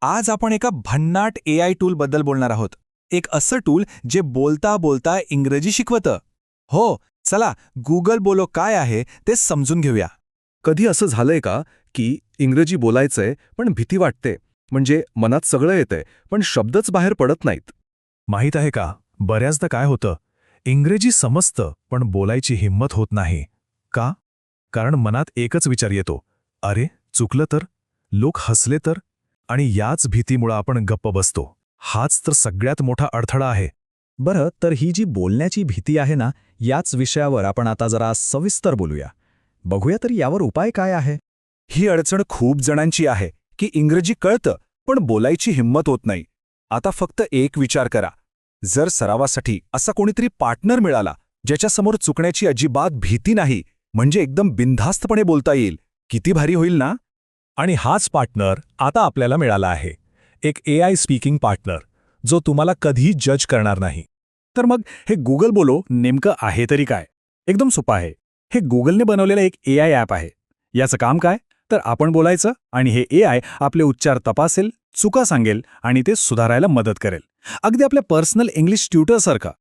आज आपण एका भन्नाट AI टूल बद्दल बोलणार आहोत. एक असं टूल जे बोलता बोलता इंग्रजी शिकवतं. हो, चला गुगल बोलो काय आहे ते समजून घेऊया. कधी असं झालंय का की इंग्रजी बोलायचंय पण भीती वाटते, म्हणजे मनात सगळं येतंय पण शब्दच बाहेर पडत नाहीत? माहीत आहे का, बऱ्याचदा काय होतं, इंग्रजी समजतं पण बोलायची हिंमत होत नाही. का? कारण मनात एकच विचार येतो, अरे चुकलं तर, लोक हसले तर, आणि याच भीतीमुळे आपण गप्प बसतो. हाच तर सगळ्यात मोठा अडथळा आहे. बरं, तर ही जी बोलण्याची भीती आहे ना, याच विषयावर आपण आता जरा सविस्तर बोलूया. बघूया तर यावर उपाय काय आहे. ही अडचण खूप जणांची आहे की इंग्रजी कळतं पण बोलायची हिंमत होत नाही. आता फक्त एक विचार करा, जर सरावासाठी असा कोणीतरी पार्टनर मिळाला ज्याच्यासमोर चुकण्याची अजिबात भीती नाही, म्हणजे एकदम बिनधास्तपणे बोलता येईल, किती भारी होईल ना? आणि हाच पार्टनर आता आपल्याला मिळाला आहे. एक AI स्पीकिंग पार्टनर, जो तुम्हाला कधी जज करणार नाही. तर मग हे गुगल बोलो नेमकं आहे तरी काय? एकदम सोपं आहे. हे गुगलने बनवलेलं एक AI ॲप आहे. याचं काम काय? तर आपण बोलायचं आणि हे AI आपले उच्चार तपासेल, चुका सांगेल आणि ते सुधारायला मदत करेल. अगदी आपल्या पर्सनल इंग्लिश ट्युटरसारखं.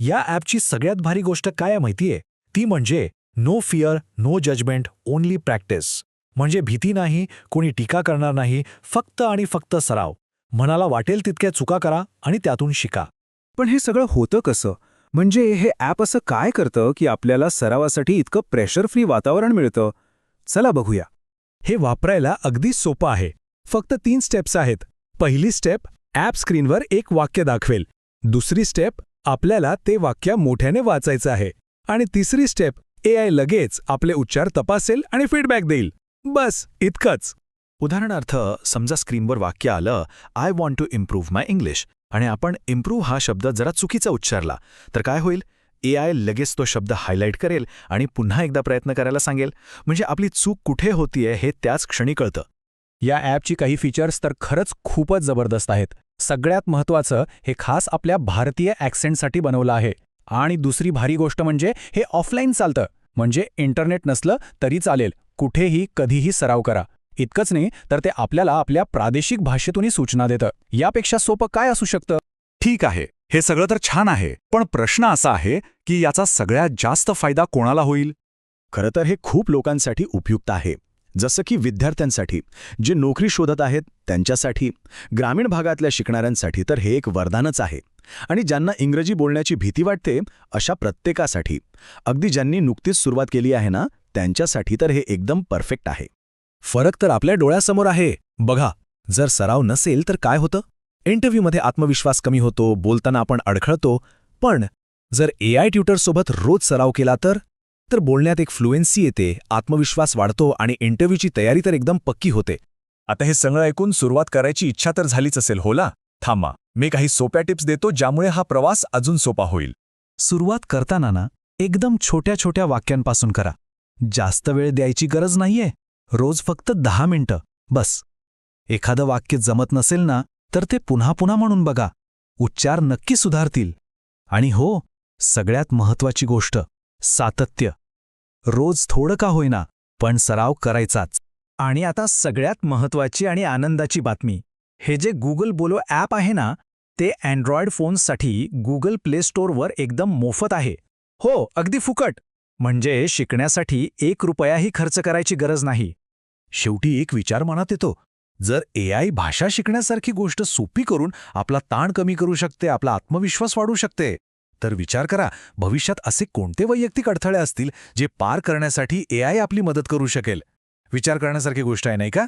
या ॲपची सगळ्यात भारी गोष्ट काय आहे माहितीये? ती म्हणजे no fear, no judgement, only practice. म्हणजे भीती नाही, कोणी टीका करणार नाही, फक्त आणि फक्त सराव. मनाला वाटेल तितक्या चुका करा आणि त्यातून शिका. पण हे सगळं होतं कसं? म्हणजे हे ॲप असं काय करतं की आपल्याला सरावासाठी इतकं प्रेशर फ्री वातावरण मिळतं? चला बघूया. हे वापरायला अगदी सोपं आहे. फक्त 3 स्टेप्स आहेत. पहिली स्टेप, ॲप स्क्रीनवर एक वाक्य दाखवेल. दुसरी स्टेप, आपल्याला ते वाक्य मोठ्याने वाचायचं आहे. आणि तिसरी स्टेप, AI लगेच आपले उच्चार तपासेल आणि फीडबॅक देईल. बस इतकंच. उदाहरणार्थ, समजा स्क्रीनवर वाक्य आलं, I want to improve my English, आणि आपण इम्प्रूव्ह हा शब्द जरा चुकीचा उच्चारला, तर काय होईल? AI लगेच तो शब्द हायलाईट करेल आणि पुन्हा एकदा प्रयत्न करायला सांगेल. म्हणजे आपली चूक कुठे होतीये हे त्याच क्षणी कळतं. या ॲपची काही फीचर्स तर खरंच खूपच जबरदस्त आहेत. सगळ्यात महत्त्वाचं, हे खास आपल्या भारतीय ॲक्सेंटसाठी बनवलं आहे. आणि दुसरी भारी गोष्ट म्हणजे हे ऑफलाईन चालतं. म्हणजे इंटरनेट नसलं तरी चालेल, कुठेही कधीही सराव करा. इतकंच नाही तर ते आपल्याला आपल्या प्रादेशिक भाषेतूनही सूचना देतं. यापेक्षा सोपं काय असू शकतं? ठीक आहे, हे सगळं तर छान आहे, पण प्रश्न असा आहे की याचा सगळ्यात जास्त फायदा कोणाला होईल? खरं तर हे खूप लोकांसाठी उपयुक्त आहे. जसं की विद्यार्थ्यांसाठी, जे नोकरी शोधत आहेत त्यांच्यासाठी, ग्रामीण भागातल्या शिकणाऱ्यांसाठी तर हे एक वरदानच आहे. आणि ज्यांना इंग्रजी बोलण्याची भीती वाटते अशा प्रत्येकासाठी, अगदी ज्यांनी नुकतीच सुरुवात केली आहे ना, त्यांच्यासाठी तर हे एकदम परफेक्ट आहे. फरक तर आपल्या डोळ्यासमोर आहे. बघा, जर सराव नसेल तर काय होतं? इंटरव्ह्यूमध्ये आत्मविश्वास कमी होतो, बोलताना आपण अडखळतो. पण जर AI ट्युटरसोबत रोज सराव केला तर बोलण्यात एक फ्लुएन्सी येते, आत्मविश्वास वाढतो आणि इंटरव्ह्यूची तयारी तर एकदम पक्की होते. आता हे सगळं ऐकून सुरुवात करायची इच्छा तर झालीच असेल, हो ना? थांबा, मी काही सोप्या टिप्स देतो ज्यामुळे हा प्रवास अजून सोपा होईल. सुरुवात करताना ना, एकदम छोट्या छोट्या वाक्यांपासून करा. जास्त वेळ द्यायची गरज नाहीये. रोज फक्त 10 मिनिटं बस. एखादं वाक्य जमत नसेल ना, तर ते पुन्हा पुन्हा म्हणून बघा. उच्चार नक्की सुधारतील. आणि हो, सगळ्यात महत्त्वाची गोष्ट, सातत्य. रोज थोडं का होईना, पण सराव करायचाच. आणि आता सगळ्यात महत्त्वाची आणि आनंदाची बातमी, हे जे गुगल बोलो ॲप आहे ना, ते अँड्रॉइड फोन्ससाठी गुगल प्ले स्टोअरवर एकदम मोफत आहे. हो, अगदी फुकट. म्हणजे शिकण्यासाठी 1 रुपयाही खर्च करायची गरज नाही. शेवटी एक विचार मनात येतो, जर AI भाषा शिकण्यासारखी गोष्ट सोपी करून आपला ताण कमी करू शकते, आपला आत्मविश्वास वाढवू शकते, तर विचार करा, भविष्यात असे कोणते वैयक्तिक अडथळे असतील जे पार करण्यासाठी AI आपली मदत करू शकेल. विचार करण्यासारखी गोष्ट आहे, नाही का?